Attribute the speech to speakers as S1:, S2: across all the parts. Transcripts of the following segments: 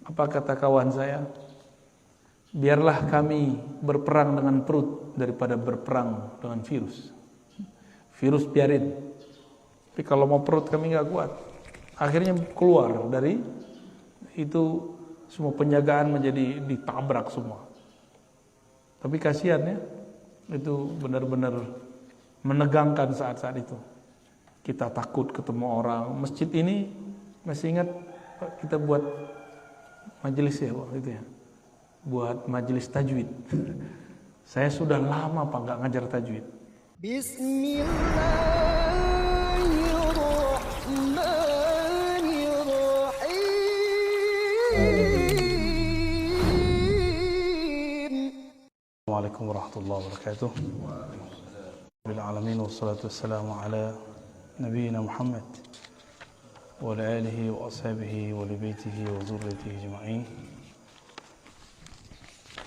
S1: Apa kata kawan saya? Biarlah kami berperang dengan perut daripada berperang dengan virus. Virus biarin. Tapi kalau mau perut kami nggak kuat. Akhirnya keluar dari itu, semua penjagaan menjadi ditabrak semua. Tapi kasihan ya, itu benar-benar menegangkan saat-saat itu. Kita takut ketemu orang. Masjid ini masih ingat kita buat majelis ya waktu itu ya, buat majelis tajwid. Saya sudah lama Pak nggak ngajar tajwid. Assalamualaikum warahmatullahi wabarakatuh. Bil alamin wassalatu wassalamu ala nabiyina Muhammad wa ala alihi wa ashabihi wa li baitihi wa dzurriyyatihi ajma'in.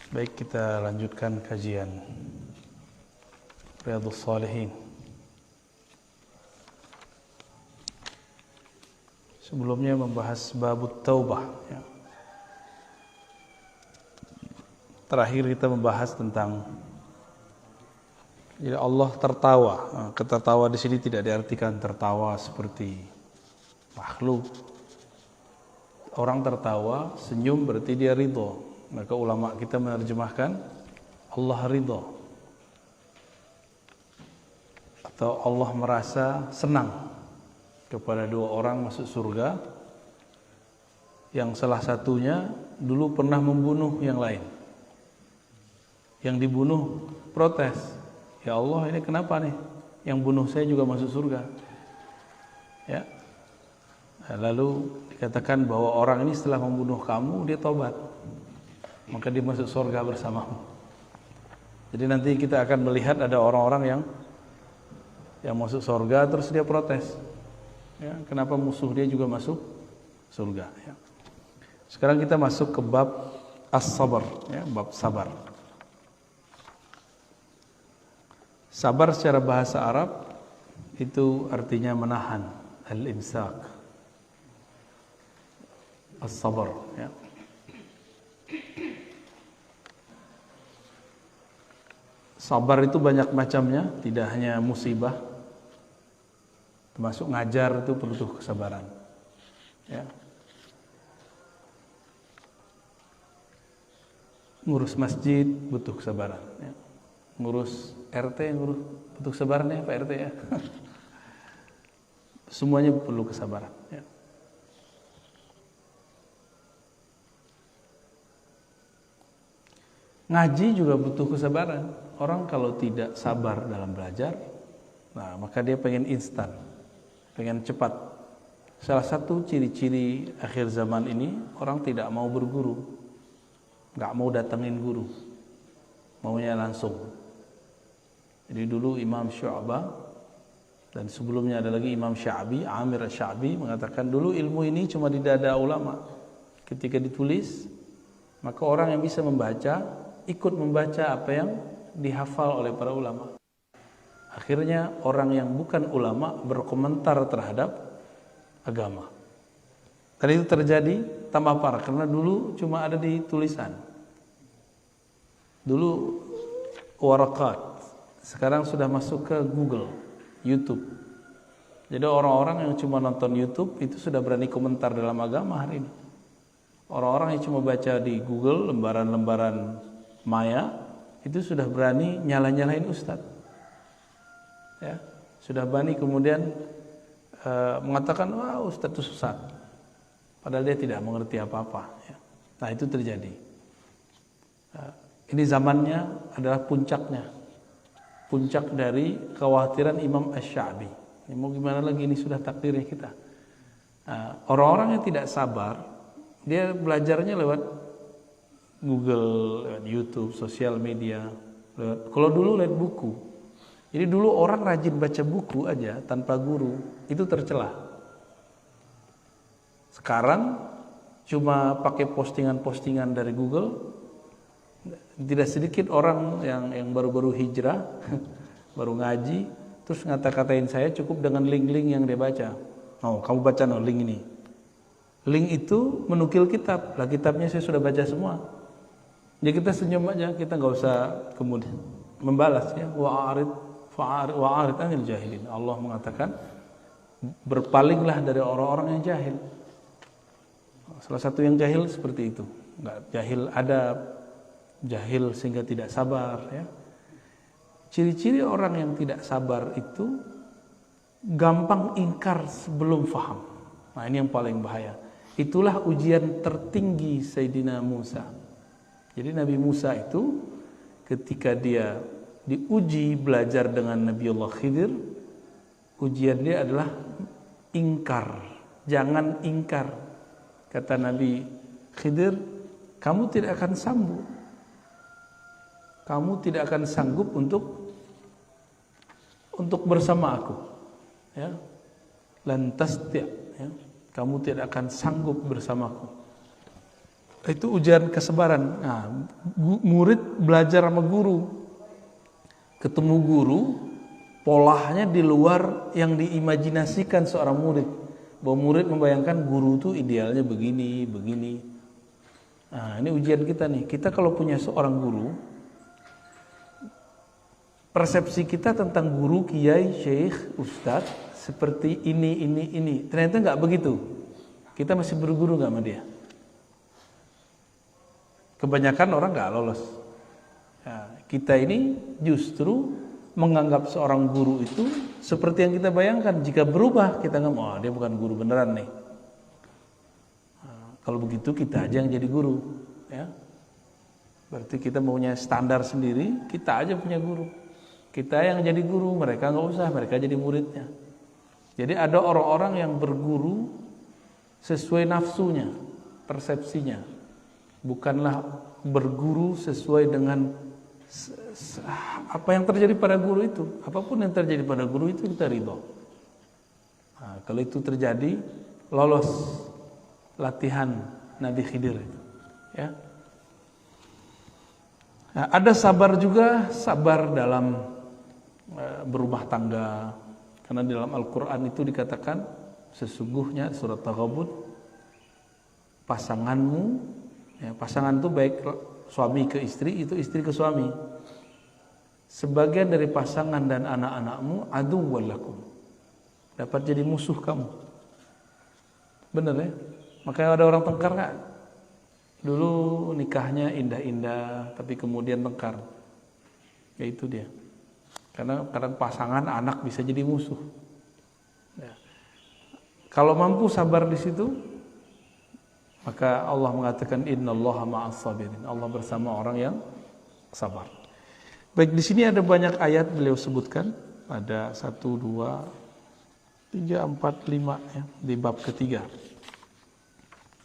S1: Baik, kita lanjutkan kajian Riyadhus Shalihin. Sebelumnya membahas babut taubah ya. Terakhir kita membahas tentang jadi Allah tertawa. Ketertawa di sini tidak diartikan tertawa seperti makhluk. Orang tertawa, senyum berarti dia ridho. Maka ulama kita menerjemahkan Allah ridho, atau Allah merasa senang kepada dua orang masuk surga, yang salah satunya dulu pernah membunuh yang lain. Yang dibunuh protes, ya Allah ini kenapa nih, yang bunuh saya juga masuk surga ya. Lalu dikatakan bahwa orang ini setelah membunuh kamu dia tobat, maka dia masuk surga bersamamu. Jadi nanti kita akan melihat ada orang-orang yang masuk surga terus dia protes ya, kenapa musuh dia juga masuk surga ya. Sekarang kita masuk ke bab as-sabar ya, bab sabar. Sabar secara bahasa Arab itu artinya menahan, al-imsak, as-sabar ya. Sabar itu banyak macamnya, tidak hanya musibah. Termasuk ngajar itu perlu kesabaran ya. Ngurus masjid butuh kesabaran ya. Ngurus RT butuh kesabaran ya Pak RT ya. Semuanya perlu kesabaran ya. Ngaji juga butuh kesabaran. Orang kalau tidak sabar dalam belajar, nah maka dia pengen instan, pengen cepat. Salah satu ciri-ciri akhir zaman ini, orang tidak mau berguru, nggak mau datengin guru, maunya langsung. Jadi dulu Imam Syu'bah dan sebelumnya ada lagi Imam Sya'bi, Amir Sya'bi mengatakan dulu ilmu ini cuma di dada ulama. Ketika ditulis, maka orang yang bisa membaca ikut membaca apa yang dihafal oleh para ulama. Akhirnya orang yang bukan ulama berkomentar terhadap agama. Dan itu terjadi tambah parah karena dulu cuma ada di tulisan. Dulu warakat, sekarang sudah masuk ke Google, YouTube. Jadi orang-orang yang cuma nonton YouTube itu sudah berani komentar dalam agama hari ini. Orang-orang yang cuma baca di Google lembaran-lembaran maya itu sudah berani nyala-nyalain ustadz. Ya, sudah berani kemudian mengatakan wah ustadz itu sesat. Padahal dia tidak mengerti apa-apa ya. Nah, itu terjadi. Ini zamannya adalah puncaknya. Puncak dari kekhawatiran Imam Asy-Sya'bi. Ini mau gimana lagi, ini sudah takdirnya kita. Orang-orang yang tidak sabar, dia belajarnya lewat Google, lewat YouTube, sosial media. Kalau dulu lewat buku. Jadi dulu orang rajin baca buku aja tanpa guru, itu tercela. Sekarang cuma pakai postingan-postingan dari Google. Tidak sedikit orang yang baru-baru hijrah, baru ngaji, terus ngata-katain saya cukup dengan link-link yang dia baca. Oh, kamu baca no link ini. Link itu menukil kitab. Lah kitabnya saya sudah baca semua. Ya kita senyum aja, kita nggak usah kemudian membalas ya. Wa'arid anil jahilin. Allah mengatakan berpalinglah dari orang-orang yang jahil. Salah satu yang jahil seperti itu. Nggak jahil adab, jahil sehingga tidak sabar ya. Ciri-ciri orang yang tidak sabar itu gampang ingkar sebelum faham. Nah ini yang paling bahaya. Itulah ujian tertinggi Sayyidina Musa. Jadi Nabi Musa itu ketika dia diuji belajar dengan Nabiullah Khidir, ujian dia adalah ingkar. Jangan ingkar. Kata Nabi Khidir, kamu tidak akan sanggup. Kamu tidak akan sanggup untuk bersama aku. Ya. Lantas ya. Kamu tidak akan sanggup bersamaku. Itu ujian kesabaran. Nah, murid belajar sama guru. Ketemu guru, polanya di luar yang diimajinasikan seorang murid. Bahwa murid membayangkan guru itu idealnya begini, begini. Nah, ini ujian kita nih. Kita kalau punya seorang guru, persepsi kita tentang guru, kiai, syekh, ustadz seperti ini. Ternyata nggak begitu. Kita masih berguru nggak sama dia. Kebanyakan orang nggak lolos. Ya, kita ini justru menganggap seorang guru itu seperti yang kita bayangkan. Jika berubah kita nggak mau, dia bukan guru beneran nih. Nah, kalau begitu kita aja yang jadi guru. Ya. Berarti kita maunya standar sendiri. Kita aja punya guru. Kita yang jadi guru, mereka nggak usah, mereka jadi muridnya. Jadi ada orang-orang yang berguru sesuai nafsunya, persepsinya. Bukanlah berguru sesuai dengan apa yang terjadi pada guru itu. Apapun yang terjadi pada guru itu kita ridho. Nah, kalau itu terjadi, lolos latihan Nabi Khidir itu. Ya. Nah, ada sabar juga, sabar dalam berumah tangga. Karena di dalam Al-Quran itu dikatakan sesungguhnya surat Taghabun, pasanganmu, ya, pasangan itu baik suami ke istri, itu istri ke suami. Sebagian dari pasangan dan anak-anakmu aduwwal lakum, dapat jadi musuh kamu. Benar ya? Makanya ada orang tengkar nggak? Dulu nikahnya indah-indah, tapi kemudian tengkar. Ya itu dia. Karena kadang pasangan anak bisa jadi musuh. Ya. Kalau mampu sabar di situ, maka Allah mengatakan innallaha ma'as sabirin. Allah bersama orang yang sabar. Baik, di sini ada banyak ayat beliau sebutkan. Ada 1, 2, 3, 4, 5 ya, di bab ketiga.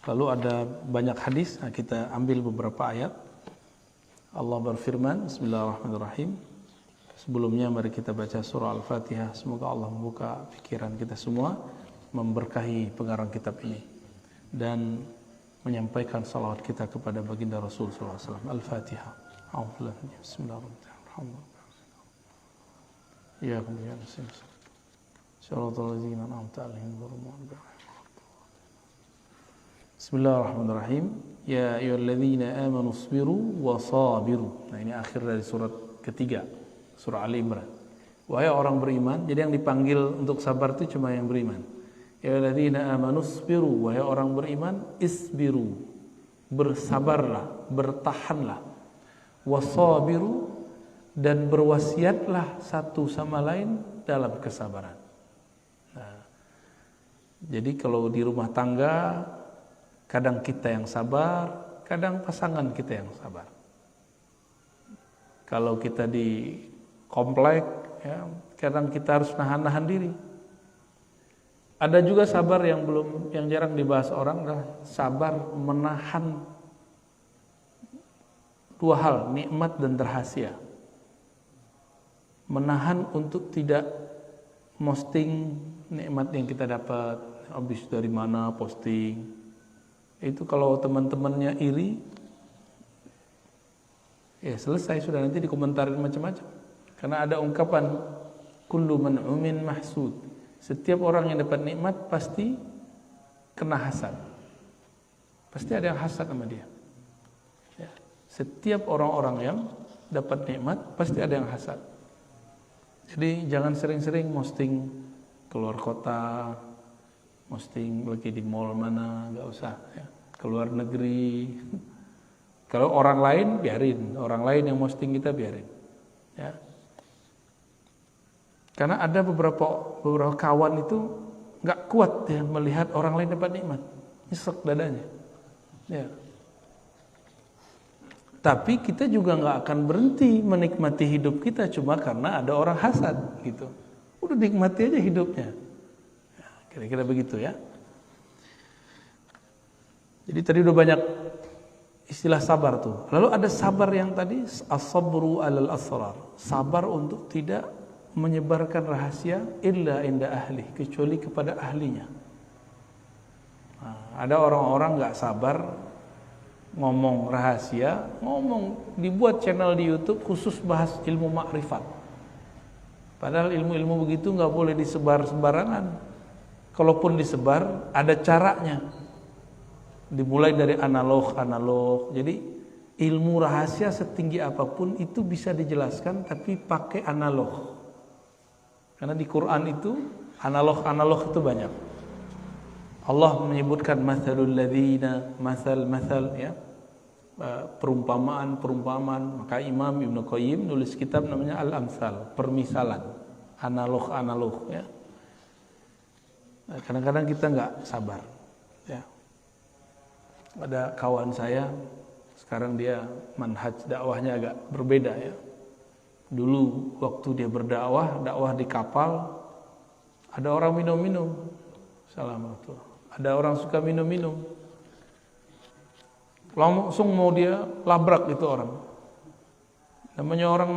S1: Lalu ada banyak hadis. Nah, kita ambil beberapa ayat. Allah berfirman, Bismillahirrahmanirrahim. Sebelumnya mari kita baca surah Al-Fatihah. Semoga Allah membuka pikiran kita semua, memberkahi pengarang kitab ini, dan menyampaikan salawat kita kepada baginda Rasul sallallahu alaihi wasallam. Al-Fatihah. Bismillahirrahmanirrahim. Ya kemudian Bismillahirrahmanirrahim. Ya ayyuhalladzina amanu isbiru wa sabiru. Nah, ini akhir dari surat ketiga, surah Ali Imran. Wahai orang beriman, jadi yang dipanggil untuk sabar itu cuma yang beriman. Ya ayyuhalladzina amanu isbiru, wahai orang beriman, isbiru, bersabarlah, bertahanlah. Wasabiru, dan berwasiatlah satu sama lain dalam kesabaran. Nah, jadi kalau di rumah tangga, kadang kita yang sabar, kadang pasangan kita yang sabar. Kalau kita di komplek, ya, kadang kita harus nahan-nahan diri. Ada juga sabar yang jarang dibahas orang, adalah sabar menahan dua hal, nikmat dan rahasia. Menahan untuk tidak posting nikmat yang kita dapat, habis dari mana posting. Itu kalau teman-temannya iri, ya selesai sudah, nanti dikomentarin macam-macam. Karena ada ungkapan kullu man'umin mahsud. Setiap orang yang dapat nikmat pasti kena hasad. Pasti ada yang hasad sama dia. Ya. Setiap orang-orang yang dapat nikmat pasti ada yang hasad. Jadi jangan sering-sering posting keluar kota, posting lagi di mall mana, nggak usah. Ya. Keluar negeri. Kalau orang lain biarin, orang lain yang posting kita biarin. Ya. Karena ada beberapa kawan itu nggak kuat ya melihat orang lain dapat nikmat, nyesek dadanya. Ya. Tapi kita juga nggak akan berhenti menikmati hidup kita cuma karena ada orang hasad gitu. Udah nikmati aja hidupnya. Ya, kira-kira begitu ya. Jadi tadi udah banyak istilah sabar tuh. Lalu ada sabar yang tadi as-sabru 'alal asrar. Sabar untuk tidak menyebarkan rahasia illa inda ahli, kecuali kepada ahlinya. Nah, ada orang-orang nggak sabar ngomong rahasia, dibuat channel di YouTube khusus bahas ilmu makrifat. Padahal ilmu-ilmu begitu nggak boleh disebar sembarangan. Kalaupun disebar, ada caranya. Dimulai dari analog. Jadi ilmu rahasia setinggi apapun itu bisa dijelaskan, tapi pakai analog. Karena di Quran itu analog itu banyak. Allah menyebutkan mathalul ladzina, masal ya. Perumpamaan, maka Imam Ibnu Qayyim nulis kitab namanya Al-Amsal, permisalan, analog ya. Kadang-kadang kita nggak sabar ya. Ada kawan saya sekarang dia manhaj dakwahnya agak berbeda ya. Dulu waktu dia dakwah di kapal, ada orang minum-minum. Assalamualaikum. Ada orang suka minum-minum. Langsung mau dia labrak itu orang. Namanya orang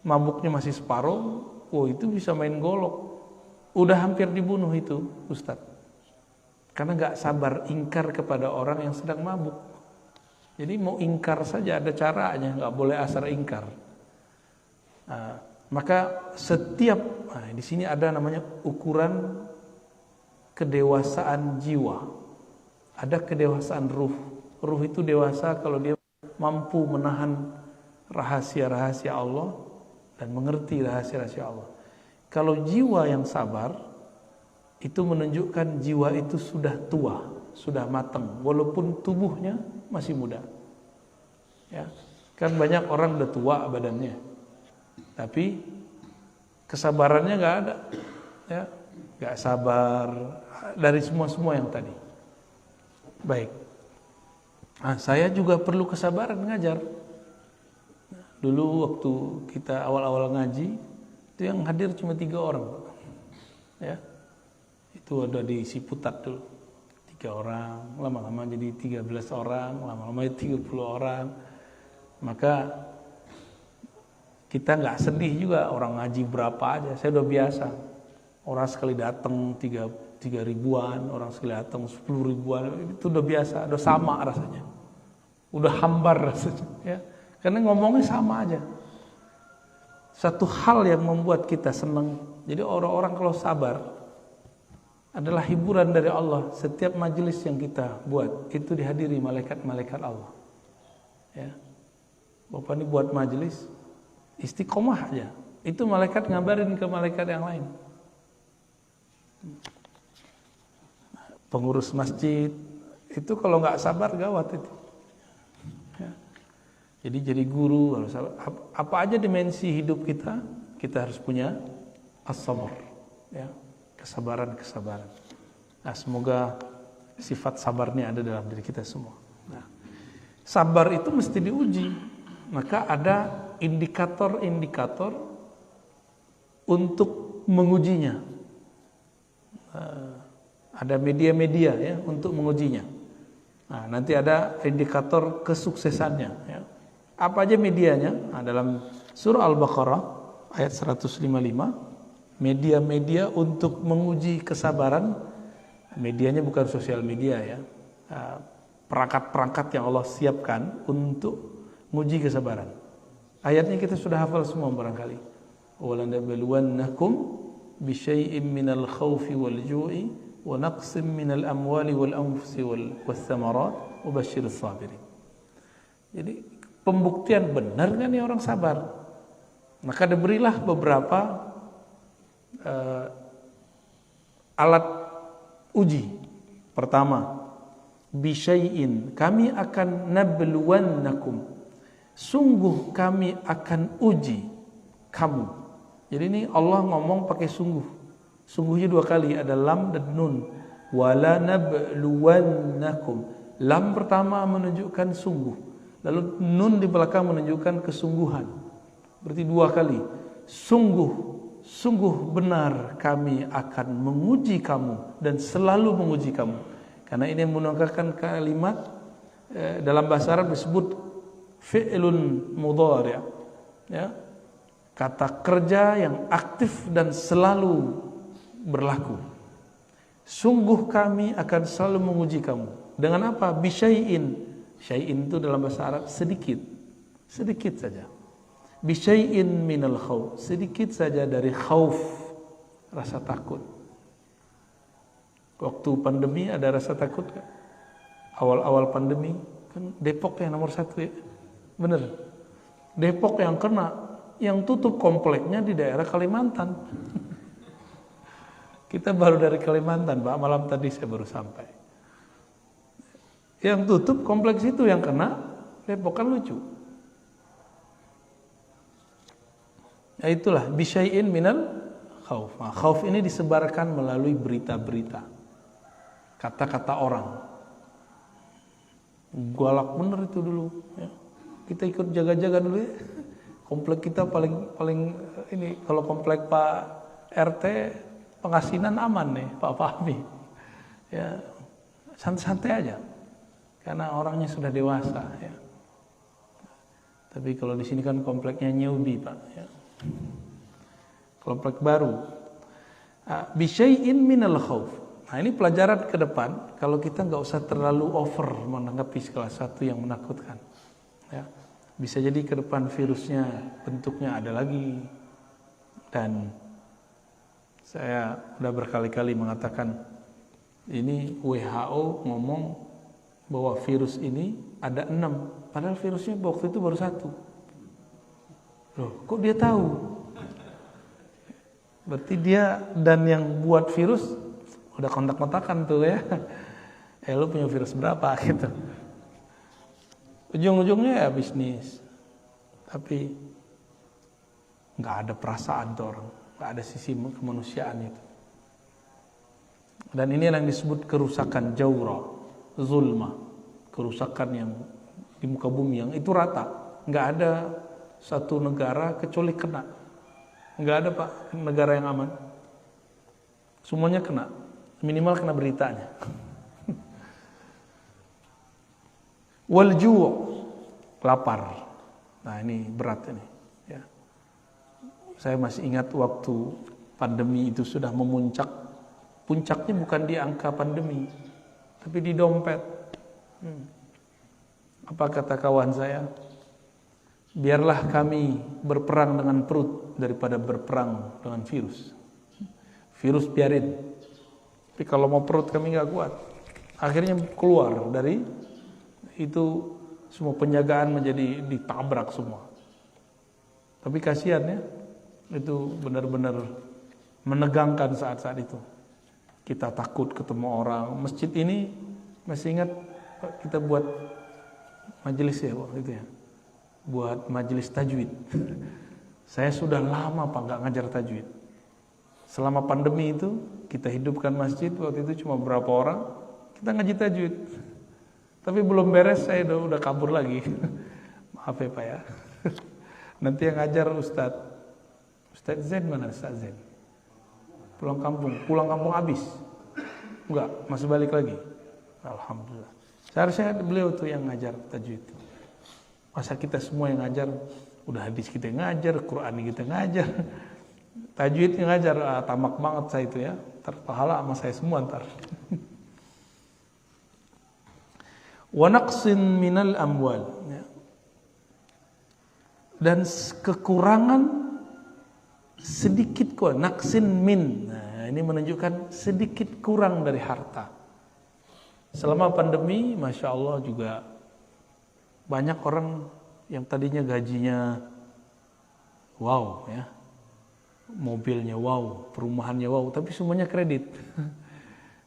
S1: mabuknya masih separuh, itu bisa main golok. Udah hampir dibunuh itu Ustadz. Karena gak sabar ingkar kepada orang yang sedang mabuk. Jadi mau ingkar saja ada caranya, gak boleh asal ingkar. Nah, maka di sini ada namanya ukuran kedewasaan jiwa. Ada kedewasaan ruh. Ruh itu dewasa kalau dia mampu menahan rahasia-rahasia Allah dan mengerti rahasia-rahasia Allah. Kalau jiwa yang sabar, itu menunjukkan jiwa itu sudah tua, sudah matang, walaupun tubuhnya masih muda. Ya, kan banyak orang udah tua badannya, tapi kesabarannya nggak ada, ya, nggak sabar dari semua yang tadi. Baik. Nah, saya juga perlu kesabaran ngajar. Dulu waktu kita awal-awal ngaji, itu yang hadir cuma 3 orang, ya. Itu ada di Ciputat dulu 3 orang, lama-lama jadi 13 orang, lama-lama 30 orang. Maka kita nggak sedih juga orang ngaji berapa aja. Saya udah biasa. Orang sekali datang 3 ribuan, orang sekali datang 10 ribuan, itu udah biasa, udah sama rasanya. Udah hambar rasanya, ya. Karena ngomongnya sama aja. Satu hal yang membuat kita senang. Jadi orang-orang kalau sabar adalah hiburan dari Allah. Setiap majelis yang kita buat itu dihadiri malaikat-malaikat Allah. Ya. Bapak ini buat majelis istiqomah aja. Itu malaikat ngabarin ke malaikat yang lain. Pengurus masjid itu kalau nggak sabar gawat itu. Ya. Jadi guru harus sabar. Apa aja dimensi hidup kita harus punya as-sabr. Ya. Kesabaran. Nah, semoga sifat sabarnya ada dalam diri kita semua. Nah, sabar itu mesti diuji. Maka ada indikator-indikator untuk mengujinya. Ada media-media ya untuk mengujinya. Nah, nanti ada indikator kesuksesannya. Ya. Apa aja medianya? Nah, dalam surah Al-Baqarah ayat 155. Media-media untuk menguji kesabaran, medianya bukan sosial media ya, perangkat-perangkat yang Allah siapkan untuk menguji kesabaran. Ayatnya kita sudah hafal semua barangkali. وَلَنَبْلُوَنَّكُمْ بِشَيْءٍ مِّنَ الْخَوْفِ وَالْجُوعِ wa naqsim minal amwali wal anfusi was thamarat wa basyirus sabirin. Jadi pembuktian benar kan ya orang sabar. Maka diberilah beberapa alat uji. Pertama, bisyai'in, kami akan nabluwannakum, sungguh kami akan uji kamu. Jadi ini Allah ngomong pakai sungguh. Sungguhnya 2 kali, ada lam dan nun. Wala nabluwannakum. Lam pertama menunjukkan sungguh, lalu nun di belakang menunjukkan kesungguhan. Berarti 2 kali. Sungguh benar kami akan menguji kamu dan selalu menguji kamu. Karena ini menggunakan kalimat dalam bahasa Arab disebut fi'lun mudhari', ya. Kata kerja yang aktif dan selalu berlaku. Sungguh kami akan selalu menguji kamu. Dengan apa? Bisyai'in. Syai'in itu dalam bahasa Arab sedikit saja. Bisyai'in minal khauf, sedikit saja dari khauf, rasa takut. Waktu pandemi ada rasa takut kan? Awal-awal pandemi kan Depok yang nomor 1 ya. Bener. Depok yang kena, yang tutup kompleknya di daerah Kalimantan. Kita baru dari Kalimantan, Pak. Malam tadi saya baru sampai. Yang tutup kompleks itu yang kena Depok, kan lucu. Ya itulah bisyai'in minal khauf. Nah, khauf ini disebarkan melalui berita-berita, kata-kata orang. Galak bener itu dulu. Ya. Kita ikut jaga-jaga dulu ya. Komplek kita paling ini, kalau komplek Pak RT Pengasinan aman nih Pak Fahmi. Ya santai-santai aja. Karena orangnya sudah dewasa ya. Tapi kalau di sini kan kompleknya newbie Pak ya. Komplek baru. Bisyai'in minal khauf. Nah ini pelajaran ke depan. Kalau kita nggak usah terlalu over menanggapi salah satu yang menakutkan. Ya. Bisa jadi ke depan virusnya bentuknya ada lagi. Dan saya sudah berkali-kali mengatakan ini WHO ngomong bahwa virus ini ada 6, padahal virusnya waktu itu baru 1. Loh, kok dia tahu? Berarti dia dan yang buat virus udah kontak-kontakan tuh ya. Lu punya virus berapa gitu. Ujung-ujungnya ya bisnis. Tapi nggak ada perasaan tuh orang. Gak ada sisi kemanusiaan itu. Dan ini yang disebut kerusakan jawra, zulma, kerusakan yang di muka bumi yang itu rata. Gak ada satu negara kecuali kena. Gak ada Pak negara yang aman. Semuanya kena, minimal kena beritanya. Wal ju', lapar. Nah ini berat ini. Saya masih ingat waktu pandemi itu sudah memuncak. Puncaknya bukan di angka pandemi, tapi di dompet. Apa kata kawan saya? Biarlah kami berperang dengan perut daripada berperang dengan virus. Virus biarin. Tapi kalau mau perut kami nggak kuat. Akhirnya keluar dari itu, semua penjagaan menjadi ditabrak semua. Tapi kasihan ya. Itu benar-benar menegangkan saat-saat itu. Kita takut ketemu orang. Masjid ini masih ingat kita buat majelis ya waktu itu ya. Buat majelis tajwid. Saya sudah lama Pak nggak ngajar tajwid. Selama pandemi itu kita hidupkan masjid, waktu itu cuma berapa orang kita ngaji tajwid. Tapi belum beres saya udah kabur lagi. Maaf ya Pak ya. Nanti yang ngajar Ustadz Zain mana Ustadz Zain? Pulang kampung habis. Enggak, masih balik lagi. Alhamdulillah. Seharusnya beliau tuh yang ngajar tajwid. Masa kita semua yang ngajar, udah hadis kita yang ngajar, Quran kita ngajar, tajwid yang ngajar, tamak banget saya itu ya. Ntar pahala sama saya semua ntar. Wa naqsin minal amwal. Dan kekurangan sedikit kok, naqsin min. Nah, Nah, ini menunjukkan sedikit kurang dari harta. Selama pandemi, Masya Allah juga banyak orang yang tadinya gajinya wow ya, mobilnya wow, perumahannya wow, tapi semuanya kredit.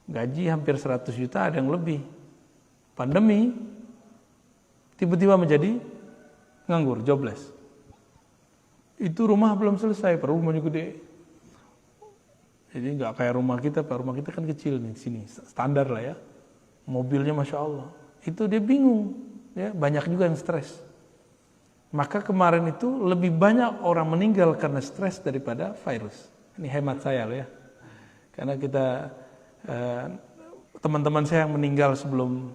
S1: Gaji hampir 100 juta, ada yang lebih. Pandemi, tiba-tiba menjadi nganggur, jobless. Itu rumah belum selesai, rumahnya gede. Jadi nggak kayak rumah kita, Pak. Rumah kita kan kecil nih, sini standar lah ya. Mobilnya Masya Allah. Itu dia bingung, ya banyak juga yang stres. Maka kemarin itu lebih banyak orang meninggal karena stres daripada virus. Ini hemat saya loh ya. Karena kita teman-teman saya yang meninggal sebelum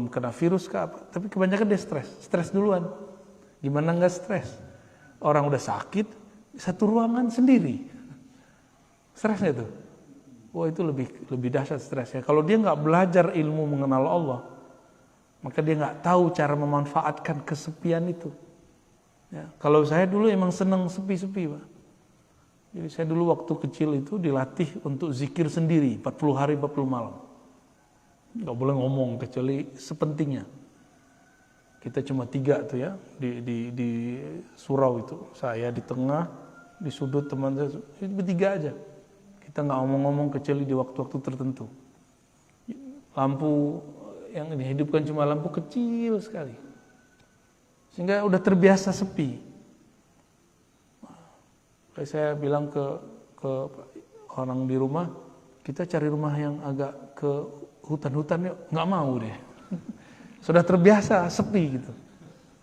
S1: kena virus ke apa, tapi kebanyakan dia stres duluan. Gimana nggak stres? Orang udah sakit, satu ruangan sendiri. Stresnya tuh. Wah, itu lebih dahsyat stresnya. Kalau dia nggak belajar ilmu mengenal Allah, maka dia nggak tahu cara memanfaatkan kesepian itu. Ya, kalau saya dulu emang senang sepi-sepi, Pak. Jadi saya dulu waktu kecil itu dilatih untuk zikir sendiri 40 hari 40 malam. Nggak boleh ngomong kecuali sepentingnya. Kita cuma 3 tuh ya di surau itu. Saya di tengah, di sudut teman saya, itu bertiga aja. Kita nggak ngomong-ngomong kecuali di waktu-waktu tertentu. Lampu yang dihidupkan cuma lampu kecil sekali. Sehingga udah terbiasa sepi. Kayak saya bilang ke orang di rumah, kita cari rumah yang agak ke hutan-hutan yuk. Nggak mau deh. Sudah terbiasa sepi gitu.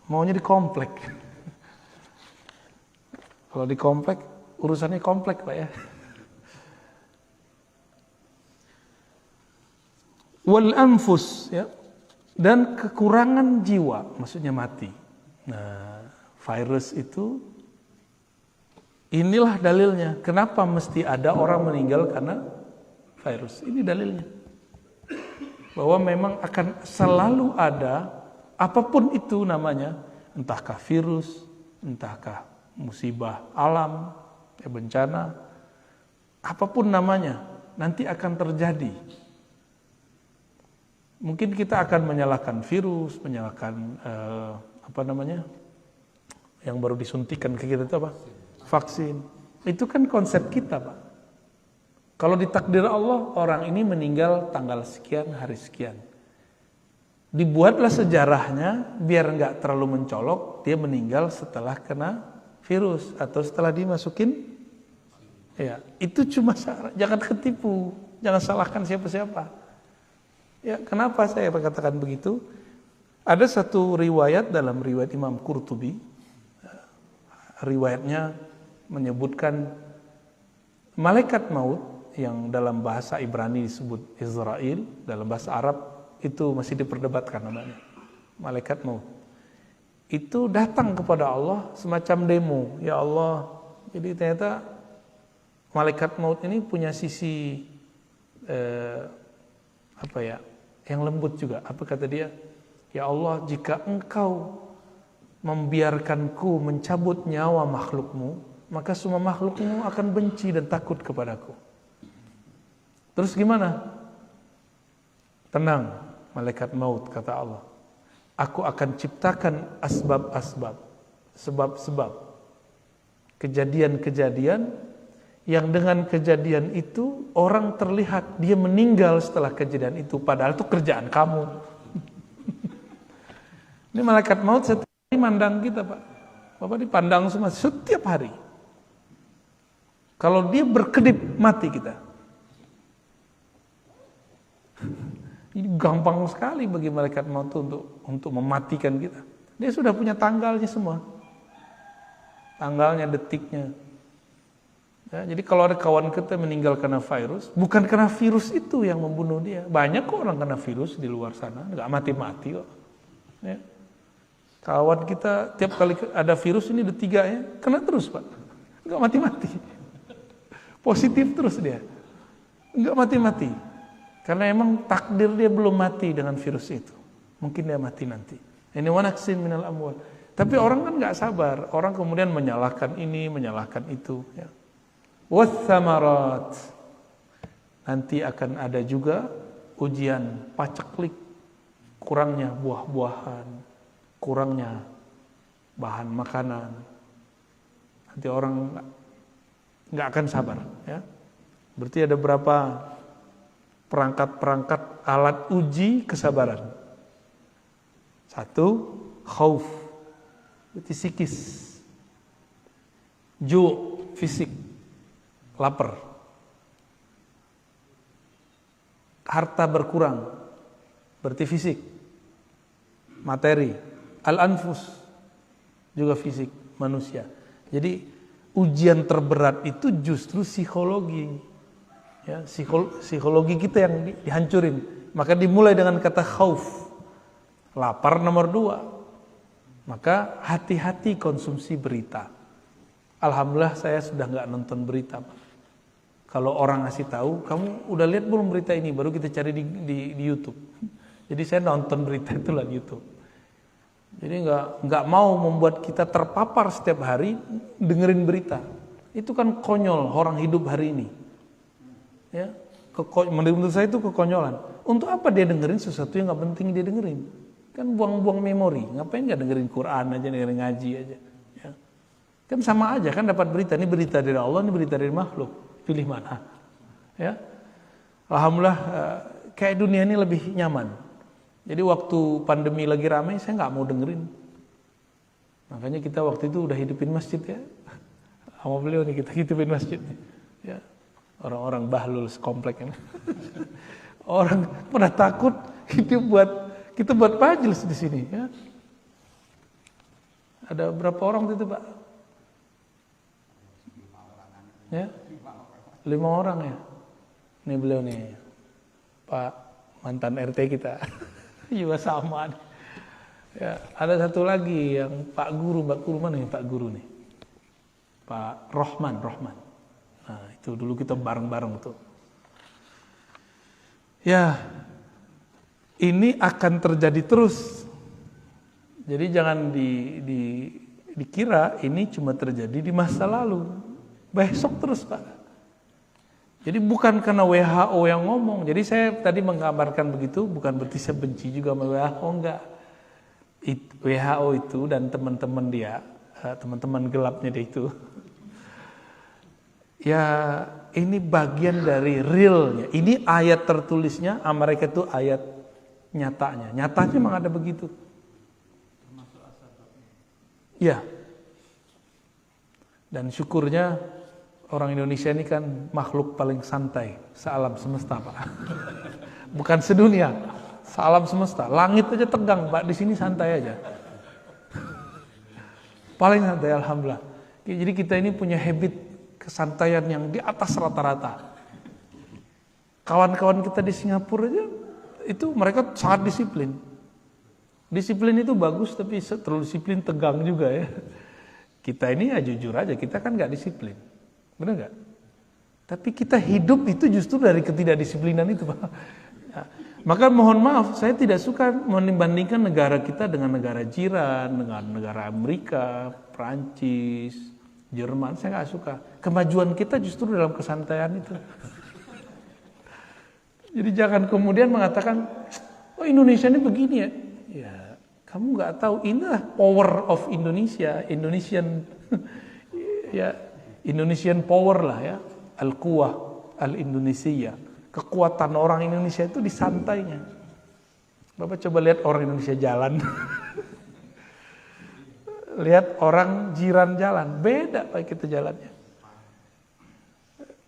S1: Maunya di komplek. Kalau di komplek, urusannya komplek Pak ya. Wal anfus ya, dan kekurangan jiwa, maksudnya mati. Nah, virus itu inilah dalilnya. Kenapa mesti ada orang meninggal karena virus? Ini dalilnya. Bahwa memang akan selalu ada apapun itu namanya, entahkah virus, entahkah musibah alam, bencana, apapun namanya, nanti akan terjadi. Mungkin kita akan menyalahkan virus, menyalahkan yang baru disuntikan ke kita itu apa? Vaksin. Itu kan konsep kita, Pak. Kalau ditakdir Allah, orang ini meninggal tanggal sekian, hari sekian. Dibuatlah sejarahnya biar nggak terlalu mencolok, dia meninggal setelah kena virus atau setelah dimasukin. Ya, itu cuma jangan ketipu, jangan salahkan siapa-siapa. Ya, kenapa saya katakan begitu? Ada satu riwayat dalam riwayat Imam Qurtubi. Riwayatnya menyebutkan malaikat maut yang dalam bahasa Ibrani disebut Israel, dalam bahasa Arab itu masih diperdebatkan namanya. Malaikat maut. Itu datang kepada Allah semacam demo. Ya Allah, jadi ternyata malaikat maut ini punya sisi yang lembut juga. Apa kata dia? Ya Allah, jika engkau membiarkanku mencabut nyawa makhlukmu, maka semua makhlukmu akan benci dan takut kepadaku. Terus gimana? Tenang, malaikat maut, kata Allah. Aku akan ciptakan asbab-asbab, sebab-sebab, kejadian-kejadian yang dengan kejadian itu orang terlihat dia meninggal setelah kejadian itu, padahal itu kerjaan kamu. Ini malaikat maut setiap hari mandang kita, Pak. Bapak dipandang semua setiap hari. Kalau dia berkedip mati kita. Ini gampang sekali bagi malaikat maut untuk mematikan kita. Dia sudah punya tanggalnya semua. Tanggalnya, detiknya. Ya, jadi kalau ada kawan kita meninggal karena virus, bukan karena virus itu yang membunuh dia. Banyak kok orang kena virus di luar sana, nggak mati-mati kok. Ya. Kawan kita tiap kali ada virus ini ada 3 ya, kena terus Pak, nggak mati-mati. Positif terus dia, nggak mati-mati. Karena emang takdir dia belum mati dengan virus itu. Mungkin dia mati nanti. Ini wanaksin minal amwal. Tapi orang kan nggak sabar, orang kemudian menyalahkan ini, menyalahkan itu. Ya. wathamarat. Nanti akan ada juga ujian paceklik, kurangnya buah-buahan, kurangnya bahan makanan. Nanti orang nggak akan sabar, ya. Berarti ada berapa perangkat-perangkat alat uji kesabaran. Satu, khauf, berarti psikis. Ju', fisik, lapar. Harta berkurang, berarti fisik. Materi, al-anfus, juga fisik manusia. Jadi ujian terberat itu justru psikologi. Ya, psikologi kita yang dihancurin. Maka dimulai dengan kata khauf. Lapar nomor 2. Maka hati-hati konsumsi berita. Alhamdulillah saya sudah nggak nonton berita, Pak. Kalau orang ngasih tahu, kamu udah lihat belum berita ini? Baru kita cari di YouTube. Jadi saya nonton berita itu lah di YouTube. Jadi nggak mau membuat kita terpapar setiap hari dengerin berita. Itu kan konyol orang hidup hari ini. Ya, menurut saya itu kekonyolan. Untuk apa dia dengerin sesuatu yang nggak penting dia dengerin? Kan buang-buang memori. Ngapain nggak dengerin Quran aja, dengerin ngaji aja? Ya. Kan sama aja kan dapat berita. Ini berita dari Allah, ini berita dari makhluk. Pilih mana? Ya, alhamdulillah kayak dunia ini lebih nyaman. Jadi waktu pandemi lagi ramai, saya nggak mau dengerin. Makanya kita waktu itu udah hidupin masjid ya. Sama beliau nih kita hidupin masjid. Ya. Orang-orang bahlul sekomplek ini. Orang pada takut kita buat majelis di sini ya. Ada berapa orang itu, Pak? Ya? 5 orang ya. Ini beliau nih. Pak mantan RT kita. Juga sama nih. Ya, ada satu lagi yang Pak Guru mana nih Pak Guru nih? Pak Rohman. Nah, itu dulu kita bareng-bareng tuh. Ya, ini akan terjadi terus. Jadi jangan dikira ini cuma terjadi di masa lalu. Besok terus, Pak. Jadi bukan karena WHO yang ngomong. Jadi saya tadi menggambarkan begitu, bukan berarti saya benci juga sama WHO, enggak. WHO itu dan teman-teman dia, teman-teman gelapnya dia itu. Ya, ini bagian dari realnya. Ini ayat tertulisnya, mereka itu ayat nyatanya. Nyatanya memang ada begitu. Ya. Dan syukurnya orang Indonesia ini kan makhluk paling santai sealam semesta, Pak. Bukan sedunia, sealam semesta. Langit aja tegang, Pak. Di sini santai aja. Paling santai, alhamdulillah. Jadi kita ini punya habit kesantaian yang di atas rata-rata. Kawan-kawan kita di Singapura aja itu mereka sangat disiplin. Disiplin itu bagus, tapi terlalu disiplin tegang juga ya. Kita ini ya jujur aja, kita kan nggak disiplin, benar nggak? Tapi kita hidup itu justru dari ketidakdisiplinan itu, Pak. Ya. Maka mohon maaf, saya tidak suka membandingkan negara kita dengan negara jiran, dengan negara Amerika, Perancis, Jerman, saya nggak suka. Kemajuan kita justru dalam kesantaian itu. Jadi jangan kemudian mengatakan, oh Indonesia ini begini ya. Ya, kamu nggak tahu inilah power of Indonesia, Indonesian, ya Indonesian power lah ya, al-quwah al-Indonesia. Kekuatan orang Indonesia itu di santainya. Bapak coba lihat orang Indonesia jalan. Lihat orang jiran jalan, beda Pak kita jalannya.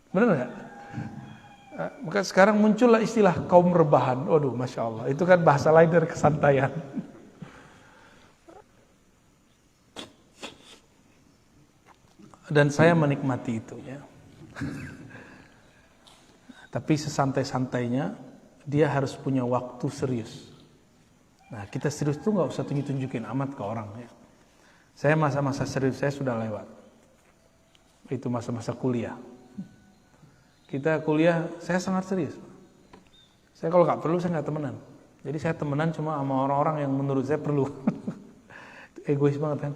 S1: Benar nggak? Maka sekarang muncullah istilah kaum rebahan. Waduh, Masya Allah. Itu kan bahasa lain dari kesantaian. Dan saya menikmati itu ya. Tapi sesantai-santainya, dia harus punya waktu serius. Nah, kita serius tuh nggak usah tunjukin amat ke orang ya. Saya masa-masa serius saya sudah lewat. Itu masa-masa kuliah. Kita kuliah, saya sangat serius. Saya kalau nggak perlu, saya nggak temenan. Jadi saya temenan cuma sama orang-orang yang menurut saya perlu. Egois banget kan.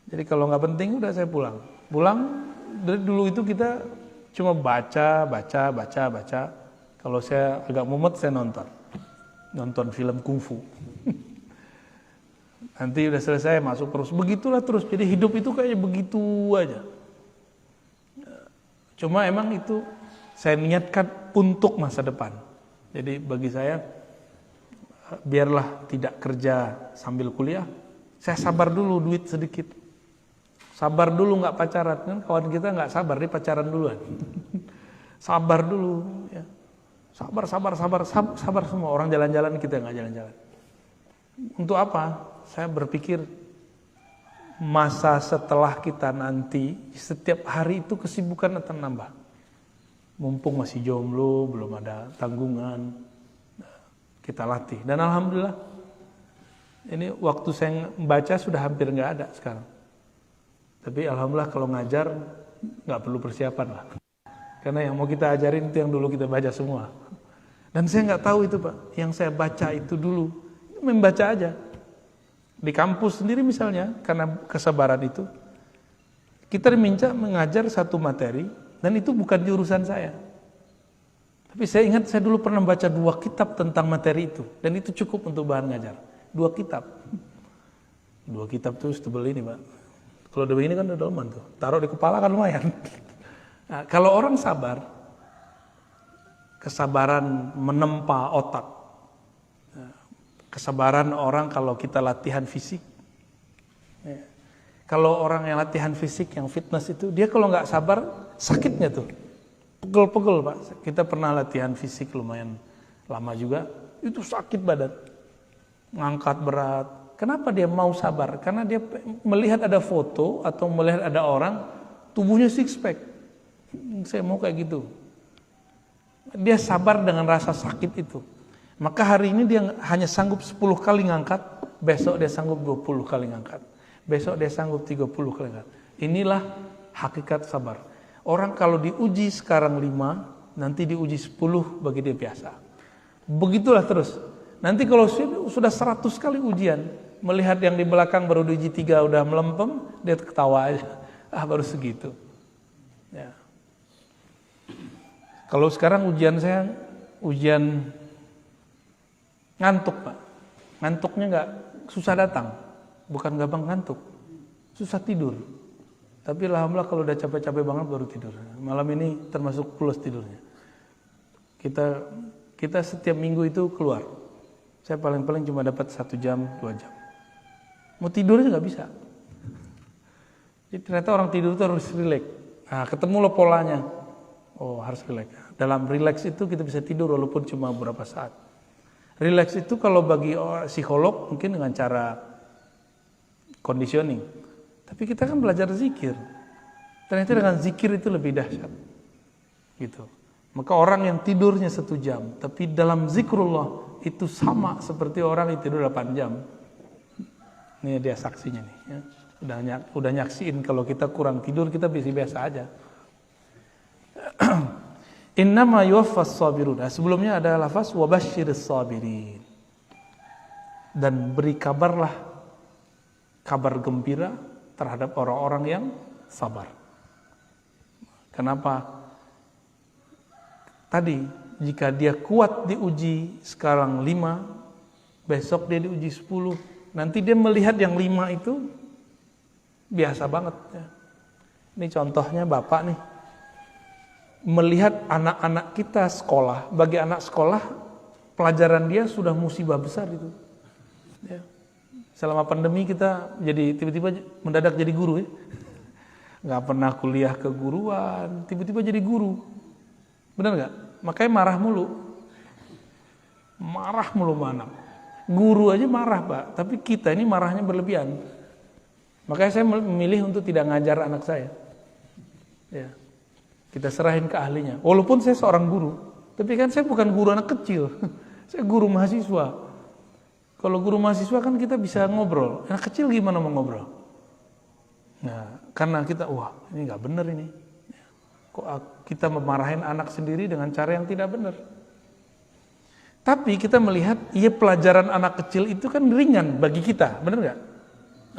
S1: Jadi kalau nggak penting, udah saya pulang. Pulang, dari dulu itu kita cuma baca. Kalau saya agak mumet saya nonton film kungfu. Nanti udah selesai masuk terus, begitulah terus. Jadi hidup itu kayaknya begitu aja. Cuma emang itu saya niatkan untuk masa depan. Jadi bagi saya, biarlah tidak kerja sambil kuliah, saya sabar dulu duit sedikit. Sabar dulu nggak pacaran, kan kawan kita nggak sabar, dia pacaran duluan. Sabar dulu, ya. Sabar semua. Orang jalan-jalan, kita nggak jalan-jalan. Untuk apa? Saya berpikir masa setelah kita nanti, setiap hari itu kesibukan akan nambah. Mumpung masih jomblo, belum ada tanggungan, kita latih. Dan alhamdulillah, ini waktu saya membaca sudah hampir nggak ada sekarang. Tapi alhamdulillah kalau ngajar nggak perlu persiapan lah. Karena yang mau kita ajarin itu yang dulu kita baca semua. Dan saya nggak tahu itu Pak, yang saya baca itu dulu, membaca aja. Di kampus sendiri misalnya, karena kesabaran itu, kita diminta mengajar satu materi, dan itu bukan jurusan saya. Tapi saya ingat saya dulu pernah baca 2 kitab tentang materi itu, dan itu cukup untuk bahan ngajar. 2 kitab. 2 kitab tuh setebel ini Pak. Kalau udah begini kan udah dalaman tuh, taruh di kepala kan lumayan. Nah, kalau orang sabar, kesabaran menempa otak, kesabaran orang kalau kita latihan fisik. Kalau orang yang latihan fisik, yang fitness itu, dia kalau nggak sabar, sakitnya tuh. Pegel-pegel Pak. Kita pernah latihan fisik lumayan lama juga, itu sakit badan. Ngangkat berat. Kenapa dia mau sabar? Karena dia melihat ada foto atau melihat ada orang, tubuhnya six pack. Saya mau kayak gitu. Dia sabar dengan rasa sakit itu. Maka hari ini dia hanya sanggup 10 kali ngangkat, besok dia sanggup 20 kali ngangkat. Besok dia sanggup 30 kali ngangkat. Inilah hakikat sabar. Orang kalau diuji sekarang 5, nanti diuji 10 bagi dia biasa. Begitulah terus. Nanti kalau sudah 100 kali ujian, melihat yang di belakang baru diuji 3 udah melempem, dia ketawa aja. Baru segitu. Ya. Kalau sekarang ujian saya, ujian ngantuk Pak. Ngantuknya nggak susah datang, bukan gampang ngantuk, susah tidur. Tapi alhamdulillah kalau udah capek-capek banget baru tidur. Malam ini termasuk plus tidurnya. Kita setiap minggu itu keluar. Saya paling-paling cuma dapat 1 jam, 2 jam. Mau tidurnya nggak bisa. Jadi ternyata orang tidur itu harus rileks. Nah, ketemu lo polanya. Oh harus rileks. Dalam rileks itu kita bisa tidur walaupun cuma beberapa saat. Rileks itu kalau bagi psikolog mungkin dengan cara conditioning. Tapi kita kan belajar zikir. Ternyata dengan zikir itu lebih dahsyat. Gitu. Maka orang yang tidurnya 1 jam, tapi dalam zikrullah itu sama seperti orang yang tidur 8 jam. Ini dia saksinya nih. Ya. Udah nyaksiin kalau kita kurang tidur kita biasa aja. Innama yuwaffas sabirun. Nah, sebelumnya ada lafaz wabasyiris sabirin. Dan beri kabarlah, kabar gembira terhadap orang-orang yang sabar. Kenapa? Tadi jika dia kuat diuji sekarang 5, besok dia diuji 10, nanti dia melihat yang 5 itu biasa banget ya. Ini contohnya Bapak nih. Melihat anak-anak kita sekolah, bagi anak sekolah pelajaran dia sudah musibah besar itu. Ya. Selama pandemi kita jadi tiba-tiba mendadak jadi guru ya. Nggak pernah kuliah keguruan, tiba-tiba jadi guru. Benar nggak? Makanya marah mulu anak. Guru aja marah Pak, tapi kita ini marahnya berlebihan. Makanya saya memilih untuk tidak ngajar anak saya. Ya. Kita serahin ke ahlinya. Walaupun saya seorang guru, tapi kan saya bukan guru anak kecil. Saya guru mahasiswa. Kalau guru mahasiswa kan kita bisa ngobrol. Anak kecil gimana mau ngobrol? Nah, karena kita, wah ini nggak benar ini. Kok kita memarahin anak sendiri dengan cara yang tidak benar? Tapi kita melihat, iya pelajaran anak kecil itu kan ringan bagi kita, benar nggak?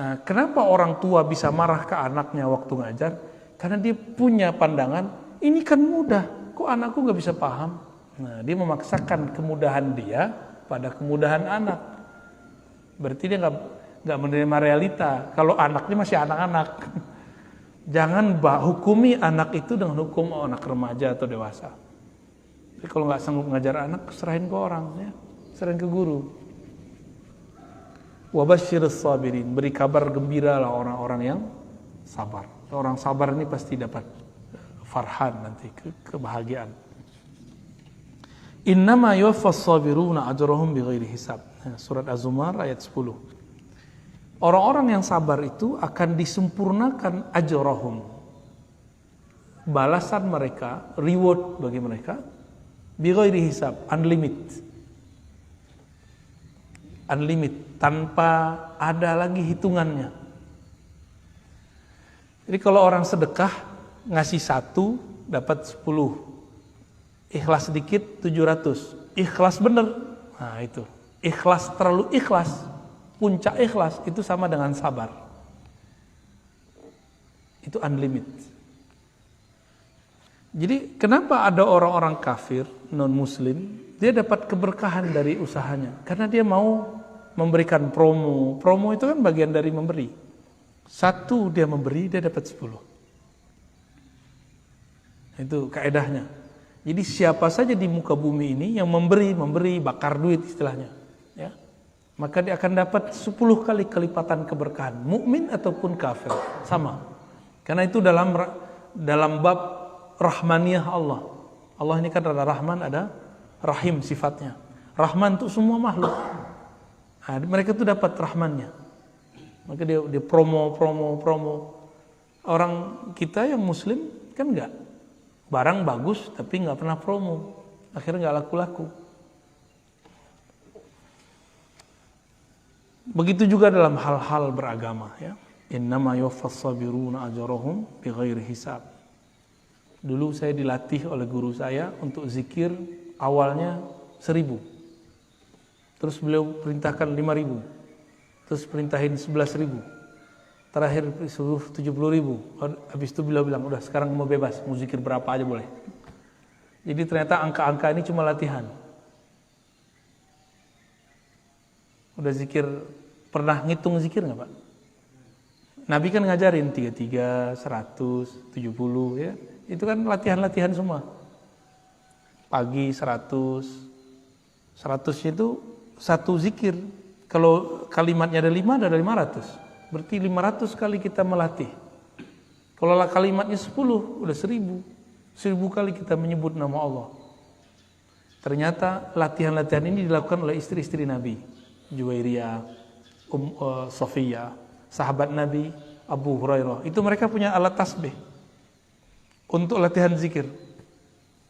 S1: Nah, kenapa orang tua bisa marah ke anaknya waktu ngajar? Karena dia punya pandangan, ini kan mudah, kok anakku nggak bisa paham? Nah, dia memaksakan kemudahan dia pada kemudahan anak. Berarti dia nggak menerima realita. Kalau anaknya masih anak-anak, jangan hukumi anak itu dengan hukum anak remaja atau dewasa. Jadi kalau nggak sanggup ngajar anak, serahin ke orang, ya, serahin ke guru. Wabashshirus sabirin, beri kabar gembira lah orang-orang yang sabar. Orang sabar ini pasti dapat farhan nanti, kebahagiaan. Innama yuwaffas sabiruna ajrahum bighairi hisab. Surat Az-Zumar ayat 10. Orang-orang yang sabar itu akan disempurnakan ajrahum. Balasan mereka, reward bagi mereka bighairi hisab, unlimited. Unlimited, tanpa ada lagi hitungannya. Jadi kalau orang sedekah ngasih 1 dapat 10, ikhlas sedikit 700, ikhlas bener, nah itu ikhlas, terlalu ikhlas, puncak ikhlas itu sama dengan sabar, itu unlimited. Jadi kenapa ada orang-orang kafir non muslim dia dapat keberkahan dari usahanya? Karena dia mau memberikan promo. Promo itu kan bagian dari memberi. 1 dia memberi, dia dapat 10. Itu kaedahnya. Jadi siapa saja di muka bumi ini yang memberi, bakar duit istilahnya, ya, maka dia akan dapat 10 kali kelipatan keberkahan. Mukmin ataupun kafir, sama. Karena itu dalam bab rahmaniyah Allah. Allah ini kan ada Rahman, ada Rahim sifatnya. Rahman untuk semua makhluk. Nah, mereka tuh dapat rahmannya. Maka dia promo. Orang kita yang muslim kan enggak. Barang bagus tapi enggak pernah promo. Akhirnya enggak laku-laku. Begitu juga dalam hal-hal beragama, ya. Innama yuwaffas sabiruna ajrahum bighairi hisab. Dulu saya dilatih oleh guru saya untuk zikir awalnya 1000. Terus beliau perintahkan 5.000. Terus perintahin 11.000. Terakhir suruh 70.000. Habis itu beliau bilang, udah sekarang mau bebas, mau zikir berapa aja boleh. Jadi ternyata angka-angka ini cuma latihan. Udah zikir, pernah ngitung zikir nggak Pak? Nabi kan ngajarin 33, 100, 70, ya. Itu kan latihan-latihan semua. Pagi 100 itu 1 zikir. Kalau kalimatnya ada 5, ada 500. Berarti 500 kali kita melatih. Kalau kalimatnya 10, udah 1000. 1000 kali kita menyebut nama Allah. Ternyata latihan-latihan ini dilakukan oleh istri-istri Nabi. Juwairiyah, Sofiyah, sahabat Nabi, Abu Hurairah. Itu mereka punya alat tasbih untuk latihan zikir.